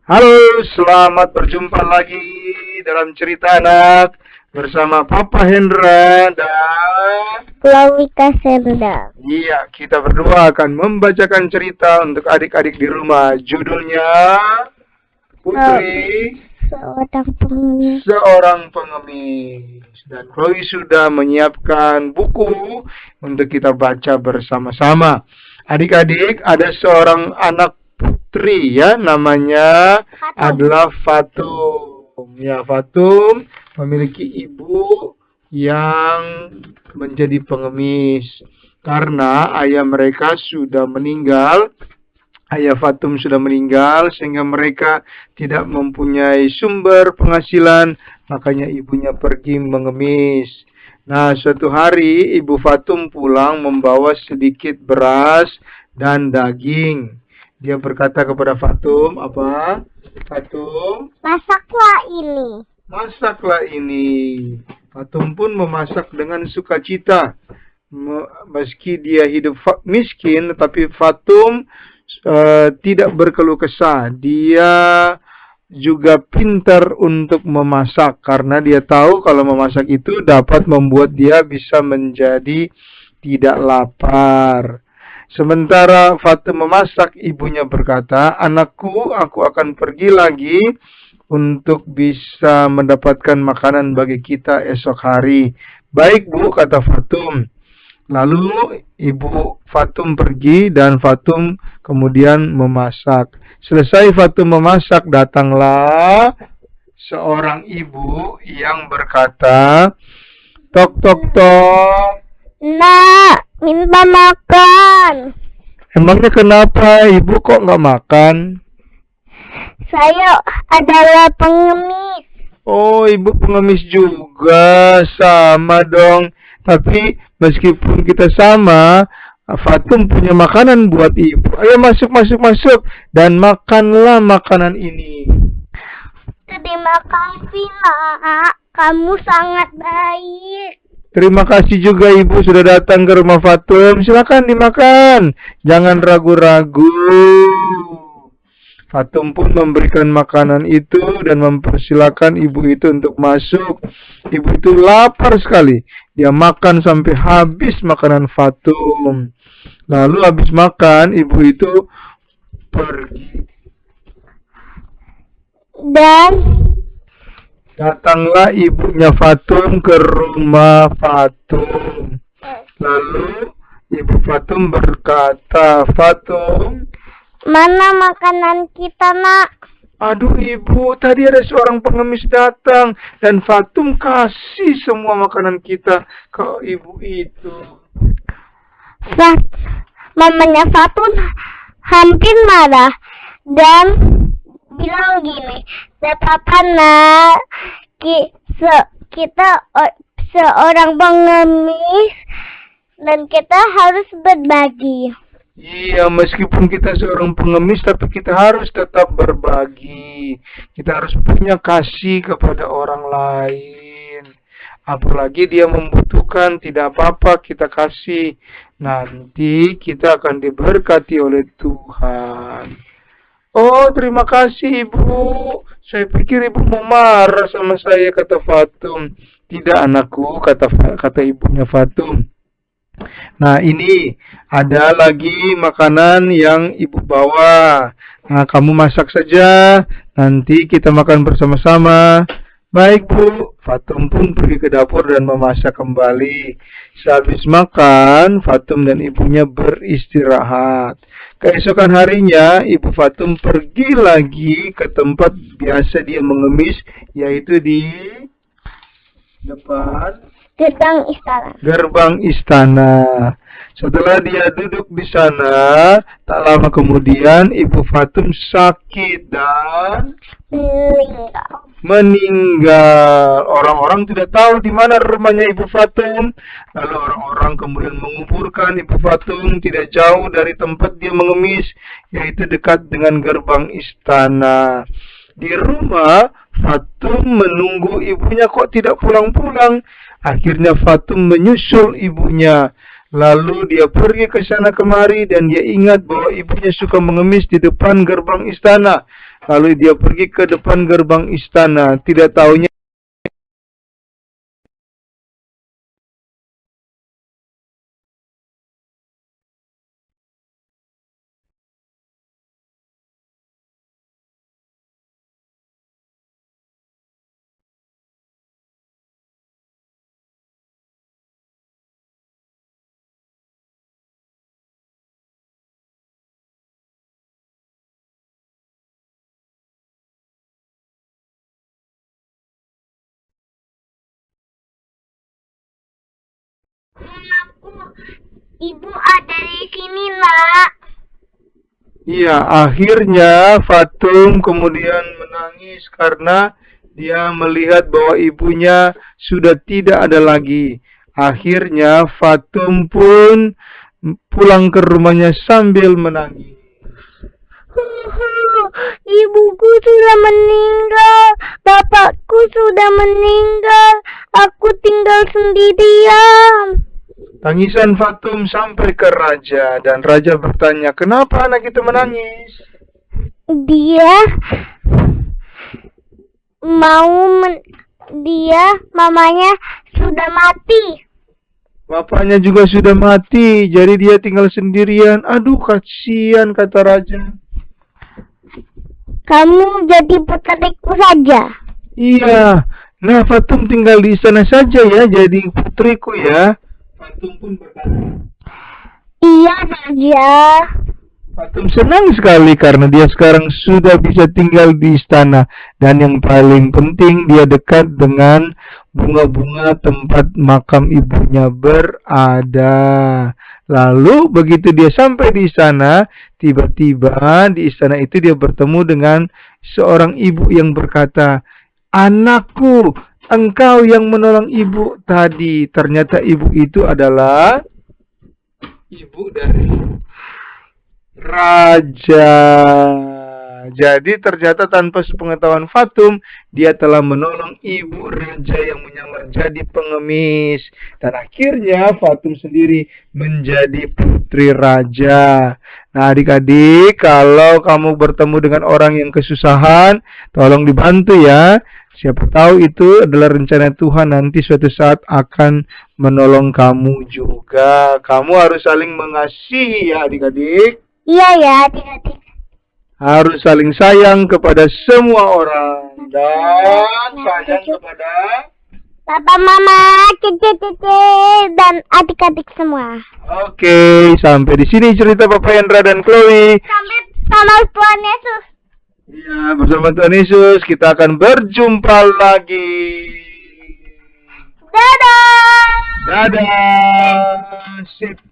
Halo, selamat berjumpa lagi dalam cerita anak bersama Papa Hendra dan Lawika Serda. Iya, kita berdua akan membacakan cerita untuk adik-adik di rumah. Judulnya Putri Seorang Pengemis. Dan Chloe sudah menyiapkan buku untuk kita baca bersama-sama. Adik-adik, ada seorang anak putri ya, namanya adalah Fatum. Ya, Fatum memiliki ibu yang menjadi pengemis karena ayah mereka sudah meninggal. Ayah Fatum sudah meninggal sehingga mereka tidak mempunyai sumber penghasilan, makanya ibunya pergi mengemis. Nah, suatu hari ibu Fatum pulang membawa sedikit beras dan daging. Dia berkata kepada Fatum, apa? Fatum, masaklah ini. Masaklah ini. Fatum pun memasak dengan sukacita. Meski dia hidup miskin, tetapi Fatum tidak berkeluh kesah. Dia juga pintar untuk memasak karena dia tahu kalau memasak itu dapat membuat dia bisa menjadi tidak lapar. Sementara Fatum memasak, ibunya berkata, "Anakku, aku akan pergi lagi untuk bisa mendapatkan makanan bagi kita esok hari." "Baik, Bu," kata Fatum. Lalu ibu Fatum pergi dan Fatum kemudian memasak. Selesai Fatum memasak, datanglah seorang ibu yang berkata, "Tok, tok, tok. Nak, minta makan." Emangnya kenapa ibu kok nggak makan? Saya adalah pengemis. Oh, ibu pengemis juga, sama dong. Tapi meskipun kita sama, Fatum punya makanan buat ibu. Ayo masuk, masuk, masuk. Dan makanlah makanan ini. Terima kasih, Nak. Kamu sangat baik. Terima kasih juga ibu sudah datang ke rumah Fatum. Silakan dimakan. Jangan ragu-ragu. Fatum pun memberikan makanan itu dan mempersilakan ibu itu untuk masuk. Ibu itu lapar sekali. Dia makan sampai habis makanan Fatum. Lalu habis makan, ibu itu pergi. Dan datanglah ibunya Fatum ke rumah Fatum. Lalu ibu Fatum berkata, "Fatum, mana makanan kita, Nak?" Aduh ibu, tadi ada seorang pengemis datang dan Fatum kasih semua makanan kita ke ibu itu." Mamanya Fatum hampir marah dan bilang gini, "Tidak apa-apa, Nak. Kita seorang pengemis dan kita harus berbagi." Iya, meskipun kita seorang pengemis, tapi kita harus tetap berbagi. Kita harus punya kasih kepada orang lain. Apalagi dia membutuhkan, tidak apa-apa kita kasih. Nanti kita akan diberkati oleh Tuhan. "Oh, terima kasih ibu. Saya pikir ibu mau marah sama saya," kata Fatum. "Tidak anakku," kata ibunya Fatum. "Nah, ini ada lagi makanan yang ibu bawa. Nah, kamu masak saja. Nanti kita makan bersama-sama." "Baik, Bu." Fatum pun pergi ke dapur dan memasak kembali. Sehabis makan, Fatum dan ibunya beristirahat. Keesokan harinya, ibu Fatum pergi lagi ke tempat biasa dia mengemis, yaitu di depan gerbang istana. Setelah dia duduk di sana, tak lama kemudian ibu Fatum sakit dan meninggal. Orang-orang tidak tahu di mana rumahnya ibu Fatum. Lalu orang-orang kemudian menguburkan ibu Fatum tidak jauh dari tempat dia mengemis, yaitu dekat dengan gerbang istana. Di rumah, Fatum menunggu ibunya kok tidak pulang-pulang. Akhirnya Fatum menyusul ibunya. Lalu dia pergi ke sana kemari dan dia ingat bahwa ibunya suka mengemis di depan gerbang istana. Lalu dia pergi ke depan gerbang istana. Tidak tahunya Ibu ada di sini, Nak. iya, akhirnya Fatum kemudian menangis karena dia melihat bahwa ibunya sudah tidak ada lagi. Akhirnya Fatum pun pulang ke rumahnya sambil menangis. Ibuku sudah meninggal, bapakku sudah meninggal, aku tinggal sendirian. Tangisan Fatum sampai ke raja dan raja bertanya, "Kenapa anak itu menangis?" Dia mamanya sudah mati. Bapaknya juga sudah mati, jadi dia tinggal sendirian. Aduh, kasihan, kata raja. Kamu jadi putriku saja. Iya, nah Fatum tinggal di sana saja ya, jadi putriku ya. Fatum pun berkata. Iya saja. Fatum senang sekali karena dia sekarang sudah bisa tinggal di istana. Dan yang paling penting dia dekat dengan bunga-bunga tempat makam ibunya berada. Lalu begitu dia sampai di istana, tiba-tiba di istana itu dia bertemu dengan seorang ibu yang berkata, "Anakku, engkau yang menolong ibu tadi." Ternyata ibu itu adalah ibu dari raja. Jadi ternyata tanpa sepengetahuan Fatum, dia telah menolong ibu raja yang menyamar jadi pengemis. Dan akhirnya Fatum sendiri menjadi putri raja. Nah adik-adik, kalau kamu bertemu dengan orang yang kesusahan, tolong dibantu ya. Siapa tahu itu adalah rencana Tuhan, nanti suatu saat akan menolong kamu juga. Kamu harus saling mengasihi ya adik-adik. Iya ya, adik-adik. Harus saling sayang kepada semua orang dan sayang kepada Papa, Mama, Cece, dan adik-adik semua. Oke, sampai di sini cerita Papa Hendra dan Chloe. Sampai sama Tuhan Yesus. Iya, bersama Tuhan Yesus kita akan berjumpa lagi. Dadah. Dadah. Sip.